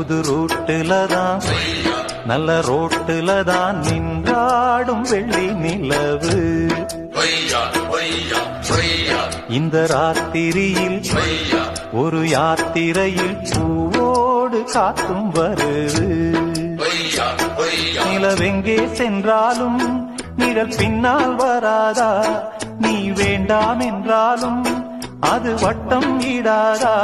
புது ரூட்டுலதான் நல்ல ரோட்டுலதான் நின்றாடும் வெள்ளி நிலவு. இந்த ராத்திரியில் ஒரு யாத்திரையில் பூவோடு காத்தும் வருது. நிலவெங்கே சென்றாலும் நிழல் பின்னால் வராதா? நீ வேண்டாம் என்றாலும் அது வட்டம் இடாதா?